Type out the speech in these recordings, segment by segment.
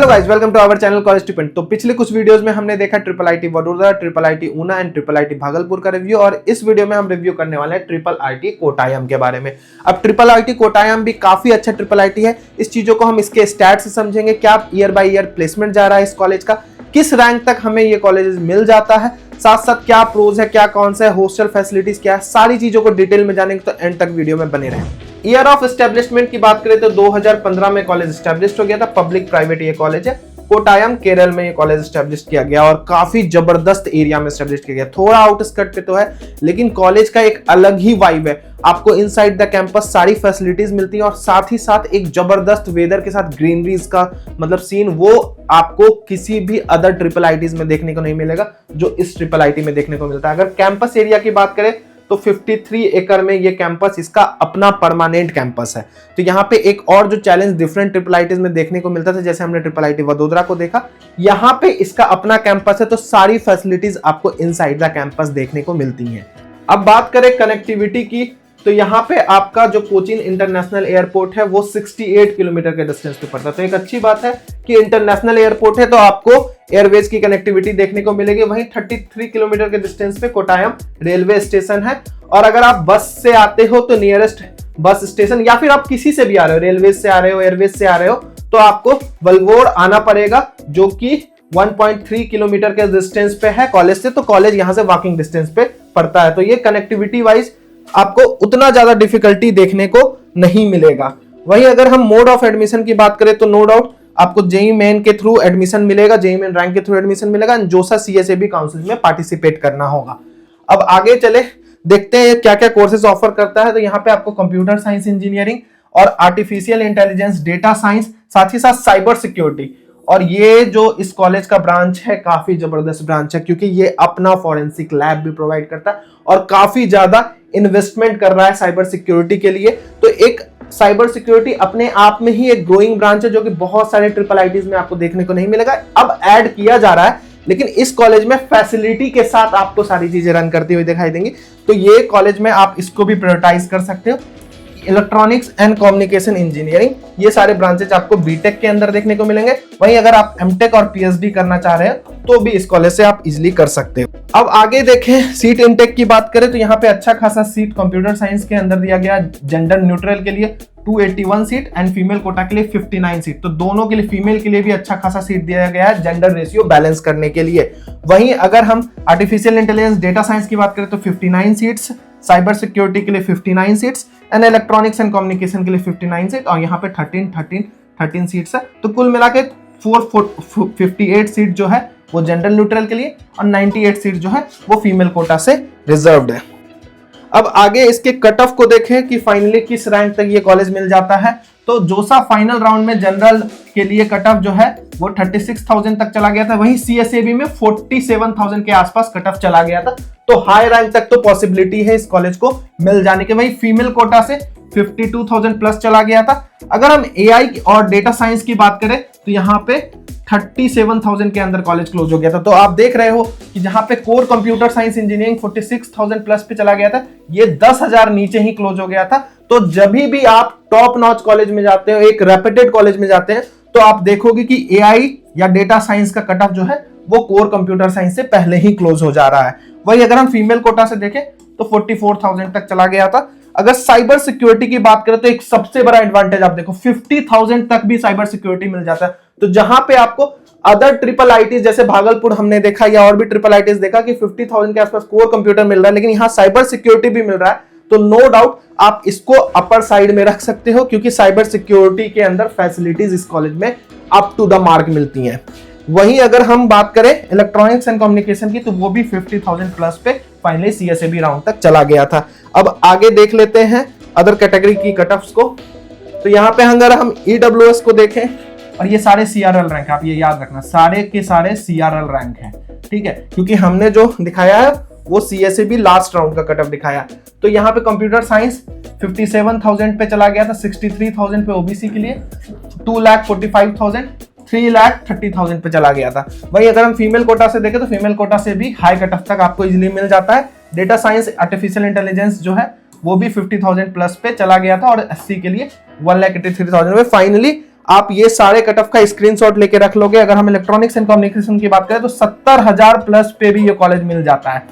Hello guys, welcome to our channel college student. तो पिछले कुछ वीडियोस में हमने देखा triple IT Vadodara, triple IT Una and triple IT Bhagalpur का रिव्यू, और इस वीडियो में हम रिव्यू करने वाले हैं ट्रिपल आईटी कोट्टायम के बारे में। अब ट्रिपल आईटी कोट्टायम भी काफी अच्छा ट्रिपल आईटी है। इस चीजों को हम इसके स्टैट्स से समझेंगे, क्या ईयर बाय ईयर प्लेसमेंट जा रहा है इस कॉलेज का, किस रैंक तक हमें ये कॉलेज मिल जाता है, साथ साथ क्या प्रोज है, क्या कौन सा है, हॉस्टल फैसिलिटीज क्या है, सारी चीजों को डिटेल में जानेंगे। तो एंड तक वीडियो में बने रहें। ईयर ऑफ एस्टेब्लिशमेंट की बात करें तो 2015 में कॉलेज एस्टेब्लिश हो गया था। पब्लिक प्राइवेट ये कॉलेज है। कोट्टायम केरल में ये कॉलेज एस्टेब्लिश किया गया और काफी जबरदस्त एरिया में एस्टेब्लिश किया गया। थोड़ा आउटस्कर्ट पे तो है, लेकिन कॉलेज का एक अलग ही वाइब है। आपको इनसाइड द कैंपस सारी फैसिलिटीज मिलती हैं और साथ ही साथ एक जबरदस्त वेदर के साथ ग्रीनरीज का मतलब सीन वो आपको किसी भी अदर ट्रिपल आईटीज में देखने को नहीं मिलेगा जो इस ट्रिपल आईटी में देखने को मिलता है। अगर कैंपस एरिया की बात करें तो 53 एकड़ में ये कैंपस इसका अपना परमानेंट कैंपस है। तो यहाँ पे एक और जो चैलेंज डिफरेंट ट्रिपल आईटीज में देखने को मिलता था, जैसे हमने ट्रिपल आईटी वडोदरा को देखा, यहाँ पे इसका अपना कैंपस है तो सारी फैसिलिटीज आपको इनसाइड द कैंपस देखने को मिलती हैं। अब बात करें कनेक्टिविटी की, तो यहाँ पे आपका जो कोचीन इंटरनेशनल एयरपोर्ट है वो 68 किलोमीटर के डिस्टेंस पे पड़ता है। तो एक अच्छी बात है कि इंटरनेशनल एयरपोर्ट है तो आपको एयरवेज की कनेक्टिविटी देखने को मिलेगी। वहीं 33 किलोमीटर के डिस्टेंस पे कोट्टायम रेलवे स्टेशन है। और अगर आप बस से आते हो तो नियरेस्ट बस स्टेशन, या फिर आप किसी से भी आ रहे हो, रेलवेज से आ रहे हो, एयरवेज से आ रहे हो, तो आपको वलगोड़ आना पड़ेगा, जो कि 1.3 किलोमीटर के डिस्टेंस पे है कॉलेज से। तो कॉलेज यहाँ से वॉकिंग डिस्टेंस पे पड़ता है। तो ये कनेक्टिविटी वाइज आपको उतना ज्यादा डिफिकल्टी देखने को नहीं मिलेगा। वहीं अगर हम मोड ऑफ एडमिशन की बात करें तो नो डाउट आपको जेईई मेन के थ्रू एडमिशन मिलेगा, जेईई मेन रैंक के थ्रू एडमिशन मिलेगा। जोसा सीएसएबी काउंसिल में पार्टिसिपेट करना होगा। अब आगे चले देखते हैं क्या क्या कोर्सेज ऑफर करता है। तो यहाँ पे आपको कंप्यूटर साइंस इंजीनियरिंग और आर्टिफिशियल इंटेलिजेंस, डेटा साइंस, साथ ही साथ साइबर सिक्योरिटी। और ये जो इस कॉलेज का ब्रांच है काफी जबरदस्त ब्रांच है, क्योंकि ये अपना फॉरेंसिक लैब भी प्रोवाइड करता है और काफी ज्यादा इन्वेस्टमेंट कर रहा है साइबर सिक्योरिटी के लिए। तो एक साइबर सिक्योरिटी अपने आप में ही एक ग्रोइंग ब्रांच है, जो कि बहुत सारे ट्रिपल आईटीज में आपको देखने को नहीं मिलेगा। अब ऐड किया जा रहा है, लेकिन इस कॉलेज में फैसिलिटी के साथ आपको सारी चीजें रन करती हुई दिखाई देंगी। तो ये कॉलेज में आप इसको भी प्रायोरिटाइज कर सकते हो। इलेक्ट्रॉनिक्स एंड कम्युनिकेशन इंजीनियरिंग, ये सारे ब्रांचेज आपको बीटेक के अंदर देखने को मिलेंगे। वहीं अगर आप एमटेक और पीएचडी करना चाह रहे हैं तो भी इस कॉलेज से आप इजीली कर सकते हो। अब आगे देखें सीट इनटेक की बात करें तो यहाँ पे अच्छा खासा सीट कंप्यूटर साइंस के अंदर दिया गया। जेंडर न्यूट्रल के लिए 281 सीट एंड फीमेल कोटा के लिए 59 सीट। तो दोनों के लिए, फीमेल के लिए भी अच्छा खासा सीट दिया गया है जेंडर रेशियो बैलेंस करने के लिए। वहीं अगर हम आर्टिफिशियल इंटेलिजेंस, डेटा साइंस की बात करें तो 59 सीट्स, साइबर सिक्योरिटी के लिए 59 seats and electronics and communication के लिए 59 सीट, और यहाँ पे 13 सीट्स है। तो कुल मिला के 458 सीट जो है वो जेंडर न्यूट्रल के लिए और 98 सीट जो है वो फीमेल कोटा से रिजर्व्ड है। अब आगे इसके कट ऑफ को देखें कि फाइनली किस रैंक तक ये कॉलेज मिल जाता है। तो जोसा फाइनल राउंड में जनरल के लिए कट ऑफ जो है वो 36,000 तक चला गया था। वहीं सीएसएबी में 47,000 के आसपास कट ऑफ चला गया था। तो हाई रैंक तक तो पॉसिबिलिटी है इस कॉलेज को मिल जाने के। वहीं फीमेल कोटा से 52,000 प्लस चला गया था। अगर हम एआई और डेटा साइंस की बात करें तो यहाँ पे 37,000 के अंदर कॉलेज क्लोज हो गया था। तो आप देख रहे हो कि जहां पे core computer science engineering 46,000 plus पे चला गया था, ये 10,000 नीचे ही क्लोज हो गया था। तो जब भी आप टॉप नॉच कॉलेज में जाते हो, एक रेप्यूटेड कॉलेज में जाते हैं, तो आप देखोगे कि एआई या डेटा साइंस का कट ऑफ जो है वो कोर कंप्यूटर साइंस से पहले ही क्लोज हो जा रहा है। वही अगर हम फीमेल कोटा से देखें तो 44,000 तक चला गया था। अगर साइबर सिक्योरिटी की बात करें तो एक सबसे बड़ा एडवांटेज आप देखो, 50,000 तक भी साइबर सिक्योरिटी मिल जाता है। तो जहां पे आपको अदर ट्रिपल आईटीज जैसे भागलपुर हमने देखा या और भी ट्रिपल आईटीज देखा कि 50,000 के आसपास कोर कंप्यूटर मिल रहा है, लेकिन यहां साइबर सिक्योरिटी भी मिल रहा है। तो नो डाउट आप इसको अपर साइड में रख सकते हो, क्योंकि साइबर सिक्योरिटी के अंदर फैसिलिटीज इस कॉलेज में अप टू द मार्क मिलती हैं। वहीं अगर हम बात करें इलेक्ट्रॉनिक्स एंड कम्युनिकेशन की तो वो भी 50,000 प्लस पे फाइनली सीएसएबी राउंड तक चला गया था। अब आगे देख लेते हैं अदर कैटेगरी की कट ऑफ्स को। तो यहाँ पे अगर हम ईडब्ल्यूएस को देखें, और ये सारे सीआरएल रैंक, आप ये याद रखना सारे के सारे सीआरएल रैंक हैं, ठीक है, क्योंकि हमने जो दिखाया है वो सीएसएबी लास्ट राउंड का कट ऑफ दिखाया। तो यहाँ पे कंप्यूटर साइंस 57,000 पे चला गया था, 63,000 पे ओबीसी के लिए, 2,45,000, 3,30,000 पे चला गया था। वही अगर हम फीमेल कोटा से देखें तो फीमेल कोटा से भी हाई कट ऑफ तक आपको इजीली मिल जाता है। डेटा साइंस, आर्टिफिशियल इंटेलिजेंस जो है वो भी 50,000 प्लस पे चला गया था, और एससी के लिए 1,83,000 में फाइनली आप ये सारे कट ऑफ का स्क्रीनशॉट लेके रख लोगे। अगर हम इलेक्ट्रॉनिक्स एंड कम्युनिकेशन की बात करें तो 70,000 प्लस पे भी ये कॉलेज मिल जाता है।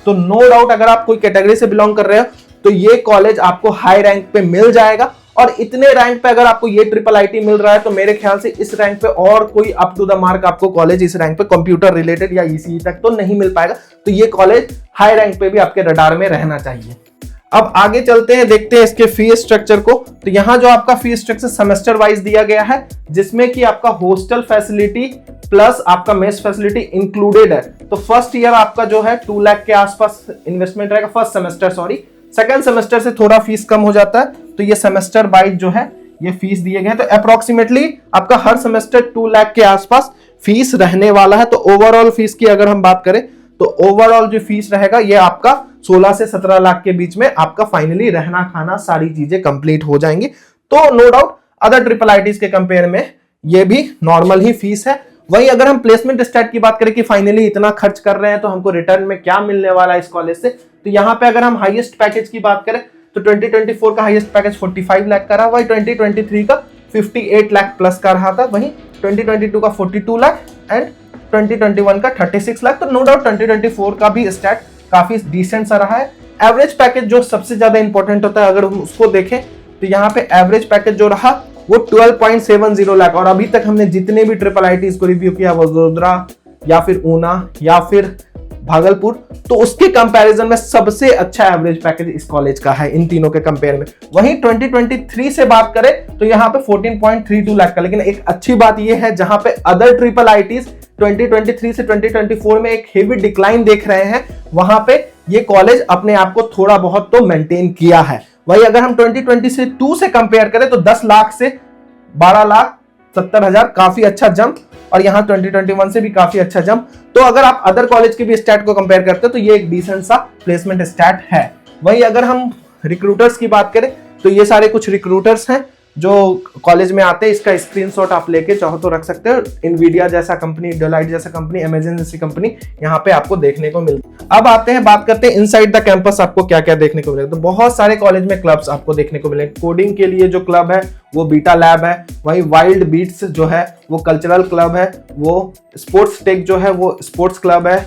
तो नो डाउट अगर आप कोई कैटेगरी से बिलोंग कर रहे हो तो ये कॉलेज आपको हाई रैंक पे मिल जाएगा। और इतने रैंक पे अगर आपको ये ट्रिपल आईटी मिल रहा है तो मेरे ख्याल से इस रैंक पे और कोई अप टू द मार्क आपको कॉलेज इस रैंक पे कंप्यूटर रिलेटेड या ईसीई तक तो नहीं मिल पाएगा। तो ये कॉलेज हाई रैंक पे भी आपके रडार में रहना चाहिए। अब आगे चलते हैं, देखते हैं इसके फीस स्ट्रक्चर को। तो यहाँ जो आपका फीस स्ट्रक्चर सेमेस्टर वाइज दिया गया है, जिसमें कि आपका हॉस्टल फैसिलिटी प्लस आपका मेस फैसिलिटी इंक्लूडेड है। तो फर्स्ट ईयर आपका जो है 2 लाख के आसपास इन्वेस्टमेंट रहेगा, first semester sorry. Second semester से थोड़ा फीस कम हो जाता है। तो ये सेमेस्टर वाइज जो है ये फीस दिए गए हैं। तो अप्रोक्सीमेटली आपका हर सेमेस्टर 2 लाख के आसपास फीस रहने वाला है। तो ओवरऑल फीस की अगर हम बात करें तो ओवरऑल जो फीस रहेगा ये आपका 16 से 17 लाख के बीच में आपका फाइनली रहना खाना सारी चीजें कंप्लीट हो जाएंगी। तो no doubt other triple ITs के कंपेयर में ये भी नॉर्मल ही फीस है। वहीं अगर हम प्लेसमेंट स्टैट की बात करें कि फाइनली इतना खर्च कर रहे हैं तो हमको रिटर्न में क्या मिलने वाला है इस कॉलेज से, तो यहाँ पे अगर हम हाईएस्ट पैकेज की बात करें तो 2024 का हाईएस्ट पैकेज 45 लाख का रहा, वही 2023 का 58 लाख प्लस का रहा था, वहीं 2022 का 42 लाख एंड 2021 का 36 लाख। तो नो डाउट 2024 का भी स्टैट काफी डिसेंट सा रहा है। एवरेज पैकेज जो सबसे ज्यादा इंपॉर्टेंट होता है अगर हम उसको देखें तो यहाँ पे एवरेज पैकेज जो रहा वो 12.70 लाख। और अभी तक हमने जितने भी ट्रिपल आईटीज को रिव्यू किया, वडोदरा या फिर ऊना या फिर भागलपुर, तो उसके कंपैरिजन में सबसे अच्छा एवरेज पैकेज इस कॉलेज का है इन तीनों के कंपेयर में। वहीं 2023 से बात करें तो यहाँ पे 14.32 लाख का। लेकिन एक अच्छी बात यह है जहां पे अदर ट्रिपल आईटीज 2023 से 2024 में एक हेवी डिक्लाइन देख रहे हैं, वहां पे ये कॉलेज अपने आप को थोड़ा बहुत तो मेंटेन किया है। वही अगर हम 2022 से कंपेयर करें तो 10 लाख से 12,70,000 काफी अच्छा जंप, और यहाँ 2021 से भी काफी अच्छा जंप। तो अगर आप अदर कॉलेज के भी स्टैट को कंपेयर करते हो तो ये एक डिसेंट सा प्लेसमेंट स्टैट है। वहीं अगर हम रिक्रूटर्स की बात करें तो ये सारे कुछ रिक्रूटर्स हैं जो कॉलेज में आते हैं। इसका स्क्रीनशॉट आप लेके चाहो तो रख सकते हो। इनवीडिया जैसा कंपनी, डेलाइट जैसा कंपनी, अमेजन जैसी कंपनी यहाँ पे आपको देखने को मिलती है। अब आते हैं, बात करते हैं इनसाइड द कैंपस आपको क्या क्या देखने को मिलेगा। तो बहुत सारे कॉलेज में क्लब्स आपको देखने को मिलेंगे। कोडिंग के लिए जो क्लब है वो बीटा लैब है, वहीं वाइल्ड बीट्स जो है वो कल्चरल क्लब है, वो स्पोर्ट्स टेक जो है वो स्पोर्ट्स क्लब है,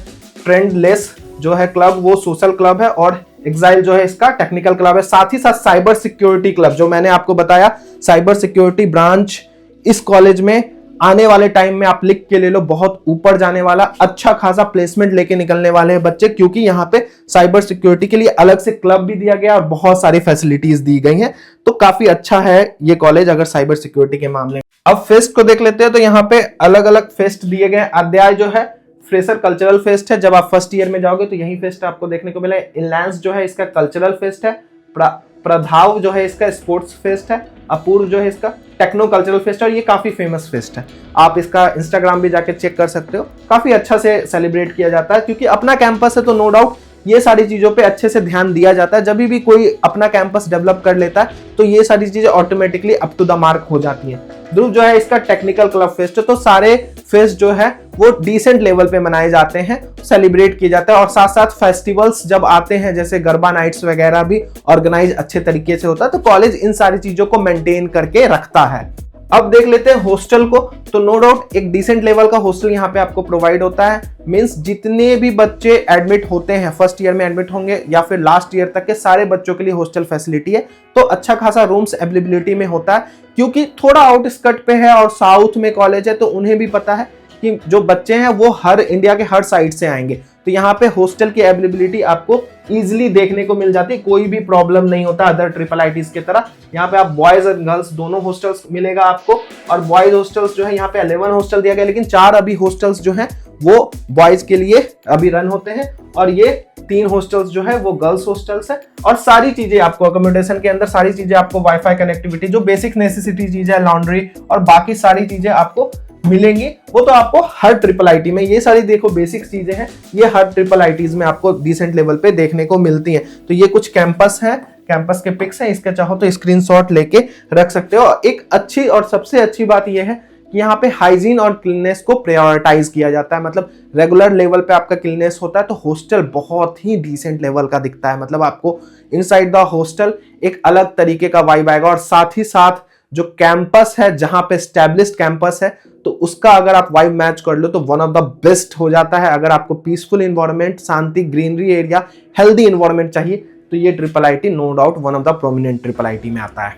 ट्रेंडलेस जो है क्लब वो सोशल क्लब है, और एक्साइल जो है इसका टेक्निकल क्लब है। साथ ही साथ साइबर सिक्योरिटी क्लब जो मैंने आपको बताया, साइबर सिक्योरिटी ब्रांच इस कॉलेज में आने वाले टाइम में आप लिख के ले लो बहुत ऊपर जाने वाला, अच्छा खासा प्लेसमेंट लेके निकलने वाले हैं बच्चे, क्योंकि यहाँ पे साइबर सिक्योरिटी के लिए अलग से क्लब भी दिया गया और बहुत सारी फैसिलिटीज दी गई हैं। तो काफी अच्छा है ये कॉलेज अगर साइबर सिक्योरिटी के मामले में। अब फेस्ट को देख लेते हैं। तो यहाँ पे अलग अलग फेस्ट दिए गए। अध्याय जो है फ्रेशर कल्चरल फेस्ट है, जब आप फर्स्ट ईयर में जाओगे तो यही फेस्ट आपको देखने को मिला। इनलैंस जो है इसका कल्चरल फेस्ट है, प्रधाव जो है इसका स्पोर्ट्स फेस्ट है, अपूर्व जो है इसका टेक्नो कल्चरल फेस्ट है, और ये काफी फेमस फेस्ट है। आप इसका इंस्टाग्राम भी जाके चेक कर सकते हो, काफी अच्छा से सेलिब्रेट किया जाता है क्योंकि अपना कैंपस है। तो नो डाउट ये सारी चीजों पे अच्छे से ध्यान दिया जाता है। जब भी कोई अपना कैंपस डेवलप कर लेता है तो ये सारी चीजें automatically up to the mark हो जाती हैं। ध्रुव जो है इसका टेक्निकल क्लब फेस्ट है। तो सारे फेस्ट जो है वो डिसेंट लेवल पे मनाए जाते हैं, सेलिब्रेट किए जाते हैं, और साथ साथ फेस्टिवल्स जब आते हैं जैसे गरबा नाइट्स वगैरह भी ऑर्गेनाइज अच्छे तरीके से होता है। तो कॉलेज इन सारी चीजों को मेंटेन करके रखता है। अब देख लेते हैं हॉस्टल को। तो नो डाउट एक डिसेंट लेवल का हॉस्टल यहाँ पे आपको प्रोवाइड होता है। मींस जितने भी बच्चे एडमिट होते हैं, फर्स्ट ईयर में एडमिट होंगे या फिर लास्ट ईयर तक के सारे बच्चों के लिए हॉस्टल फैसिलिटी है। तो अच्छा खासा रूम्स अवेलेबिलिटी में होता है, क्योंकि थोड़ा आउटस्कर्ट पे है और साउथ में कॉलेज है, तो उन्हें भी पता है कि जो बच्चे हैं वो हर इंडिया के हर साइड से आएंगे। तो यहाँ पे हॉस्टल की अवेलेबिलिटी आपको इजीली देखने को मिल जाती है, कोई भी प्रॉब्लम नहीं होता अदर ट्रिपल आईटीज की तरह। यहाँ पे आप बॉयज और गर्ल्स दोनों हॉस्टल्स मिलेगा आपको, और बॉयज हॉस्टल्स जो है यहाँ पे 11 हॉस्टल दिया गया, लेकिन 4 अभी हॉस्टल्स जो हैं वो बॉयज के लिए अभी रन होते हैं, और ये 3 हॉस्टल्स जो है वो गर्ल्स हॉस्टल्स है। और सारी चीजें आपको अकोमोडेशन के अंदर सारी चीजें आपको वाईफाई कनेक्टिविटी, जो बेसिक नेसेसिटी चीज है, लॉन्ड्री और बाकी सारी चीजें आपको मिलेंगी। वो तो आपको हर ट्रिपल आईटी में, ये सारी देखो बेसिक चीजें हैं, ये हर ट्रिपल आईटीज में आपको डिसेंट लेवल पे देखने को मिलती हैं। तो ये कुछ कैंपस है, कैंपस के पिक्स हैं, इसके चाहो तो स्क्रीनशॉट लेके रख सकते हो। एक अच्छी और सबसे अच्छी बात यह है कि यहाँ पे हाइजीन और क्लीननेस को प्रायोरिटाइज किया जाता है। मतलब रेगुलर लेवल पे आपका क्लीननेस होता है, तो हॉस्टल बहुत ही डिसेंट लेवल का दिखता है। मतलब आपको इनसाइड द हॉस्टल एक अलग तरीके का वाइब आएगा, और साथ ही साथ जो कैंपस है, जहां पे स्टैब्लिश्ड कैंपस है, तो उसका अगर आप वाइब मैच कर लो तो वन ऑफ द बेस्ट हो जाता है। अगर आपको पीसफुल इन्वायरमेंट, शांति, ग्रीनरी एरिया, हेल्दी इन्वायरमेंट चाहिए तो ये triple IT no doubt one of the prominent triple IT में आता है।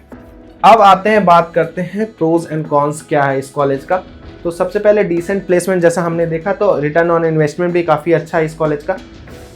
अब आते हैं, बात करते हैं प्रोज एंड कॉन्स क्या है इस कॉलेज का। तो सबसे पहले डिसेंट प्लेसमेंट जैसा हमने देखा, तो रिटर्न ऑन इन्वेस्टमेंट भी काफी अच्छा है इस कॉलेज का।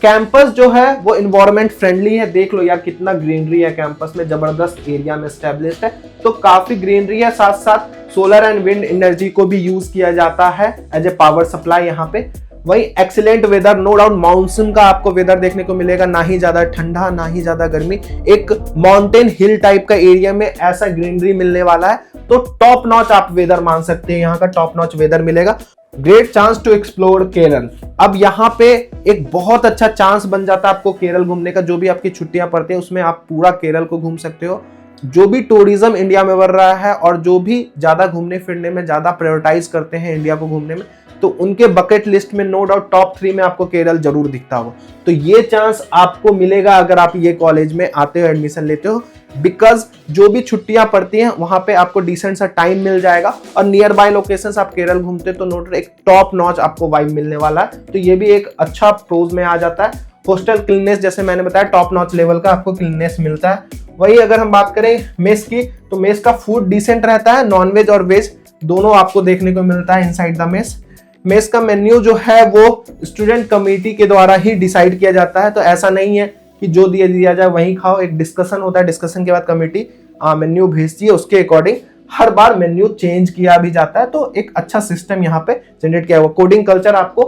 कैंपस जो है वो इन्वायरमेंट फ्रेंडली है, देख लो यार कितना ग्रीनरी है कैंपस में, जबरदस्त एरिया में एस्टेब्लिश्ड है, तो काफी ग्रीनरी है। साथ साथ सोलर एंड विंड एनर्जी को भी यूज किया जाता है एज ए पावर सप्लाई यहाँ पे। वही excellent weather, no doubt monsoon का आपको वेदर देखने को मिलेगा, ना ही ज्यादा ठंडा ना ही ज्यादा गर्मी, एक माउंटेन हिल टाइप का एरिया में ऐसा ग्रीनरी मिलने वाला है, तो टॉप नॉच आप वेदर मान सकते हैं, यहाँ का टॉप नॉच वेदर मिलेगा। Great chance to explore Kerala, अब यहाँ पे एक बहुत अच्छा चांस बन जाता है आपको केरल घूमने का। जो भी आपकी छुट्टियां पड़ती है उसमें आप पूरा केरल को घूम सकते हो। जो भी टूरिज्म इंडिया में बढ़ रहा है और जो भी ज्यादा घूमने फिरने में ज्यादा प्रायोरिटाइज करते हैं इंडिया को घूमने में, तो उनके बकेट लिस्ट में नो डाउट टॉप 3 में आपको केरल जरूर दिखता हो। तो ये चांस आपको मिलेगा अगर आप ये कॉलेज में आते हो, एडमिशन लेते हो, बिकॉज जो भी छुट्टियां पड़ती हैं वहां पे आपको डिसेंट सा टाइम मिल जाएगा, और नियर बाय लोकेशंस आप केरल घूमते तो नो डाउट एक टॉप नॉच आपको वाइब मिलने वाला है। तो ये भी एक अच्छा प्रोज में आ जाता है। हॉस्टल क्लीननेस, जैसे मैंने बताया, टॉप नॉच लेवल का आपको क्लीननेस मिलता है। वही अगर हम बात करें मेस की, तो मेस का फूड डिसेंट रहता है, नॉनवेज और वेज दोनों आपको देखने को मिलता है इनसाइड द मेस। मेस का मेन्यू जो है वो स्टूडेंट कमेटी के द्वारा ही डिसाइड किया जाता है, तो ऐसा नहीं है कि जो दिया जाए वहीं खाओ, एक डिस्कशन होता है, डिस्कशन के बाद कमेटी मेन्यू भेजती है, उसके अकॉर्डिंग हर बार मेन्यू चेंज किया भी जाता है। तो एक अच्छा सिस्टम यहाँ पे जनरेट किया हुआ। कोडिंग कल्चर आपको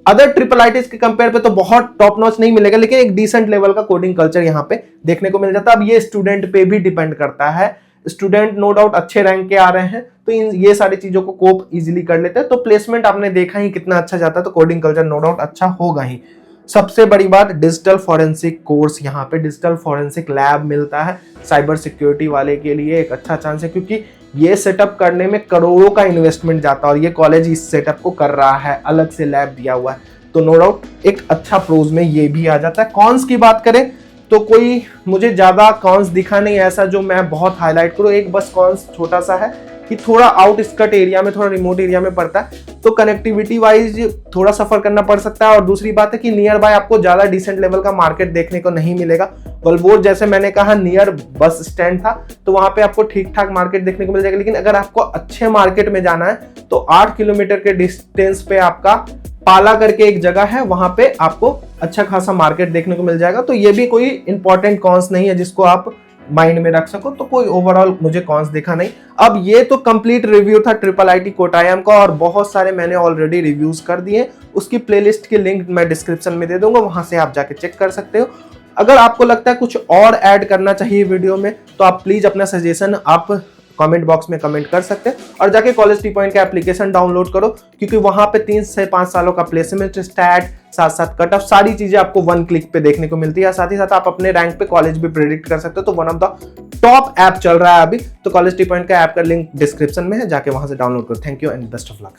अदर ट्रिपल आईटीज के कंपेयर पे तो बहुत टॉप नॉच नहीं मिलेगा, लेकिन एक डिसेंट लेवल का कोडिंग कल्चर यहाँ पे देखने को मिल जाता है। अब ये स्टूडेंट पे भी डिपेंड करता है, स्टूडेंट नो डाउट अच्छे रैंक के आ रहे हैं तो ये सारी चीजों को कोप इजीली कर लेते हैं, तो प्लेसमेंट आपने देखा ही कितना अच्छा जाता है, तो कोडिंग कल्चर नो डाउट अच्छा होगा ही। सबसे बड़ी बात, डिजिटल फॉरेंसिक कोर्स, यहाँ पे डिजिटल फॉरेंसिक लैब मिलता है साइबर सिक्योरिटी वाले के लिए, एक अच्छा चांस है, क्योंकि ये सेटअप करने में करोड़ों का इन्वेस्टमेंट जाता है और ये कॉलेज इस सेटअप को कर रहा है, अलग से लैब दिया हुआ है, तो नो डाउट एक अच्छा प्रोज में ये भी आ जाता है। कॉन्स की बात करें तो कोई मुझे ज्यादा कॉन्स दिखा नहीं ऐसा जो मैं बहुत हाईलाइट करूं, एक बस कॉन्स छोटा सा है कि थोड़ा आउटस्कर्ट एरिया में, थोड़ा रिमोट एरिया में पड़ता है, तो कनेक्टिविटी वाइज थोड़ा सफर करना पड़ सकता है। और दूसरी बात है कि नियर बाय आपको ज्यादा डिसेंट लेवल का मार्केट देखने को नहीं मिलेगा। वलबोर जैसे मैंने कहा नियर बस स्टैंड था, तो वहां पे आपको ठीक ठाक मार्केट देखने को मिल जाएगा, लेकिन अगर आपको अच्छे मार्केट में जाना है तो 8 किलोमीटर के डिस्टेंस पे आपका पाला करके एक जगह है, वहां पे आपको अच्छा खासा मार्केट देखने को मिल जाएगा। तो ये भी कोई इंपॉर्टेंट कॉन्स नहीं है जिसको आप माइंड में रख सको, तो कोई ओवरऑल मुझे कॉन्स दिखा नहीं। अब ये तो कंप्लीट रिव्यू था ट्रिपल आईटी कोटायम का, और बहुत सारे मैंने ऑलरेडी रिव्यूज कर दिए, उसकी प्लेलिस्ट की लिंक मैं डिस्क्रिप्शन में दे दूंगा, वहां से आप जाके चेक कर सकते हो। अगर आपको लगता है कुछ और ऐड करना चाहिए वीडियो में तो आप प्लीज अपना सजेशन आप कमेंट बॉक्स में कमेंट कर सकते हैं, और जाके कॉलेज टी पॉइंट का एप्लीकेशन डाउनलोड करो, क्योंकि वहां पे 3 से 5 सालों का प्लेसमेंट, स्टैट, साथ साथ कट ऑफ, सारी चीजें आपको 1 क्लिक पे देखने को मिलती है। साथ ही साथ आप अपने रैंक पे कॉलेज भी प्रेडिक्ट कर सकते हो, तो one of the top app चल रहा है अभी, तो कॉलेज टी पॉइंट का ऐप का लिंक डिस्क्रिप्शन में है, जाके वहां से डाउनलोड करो। Thank you and best of luck.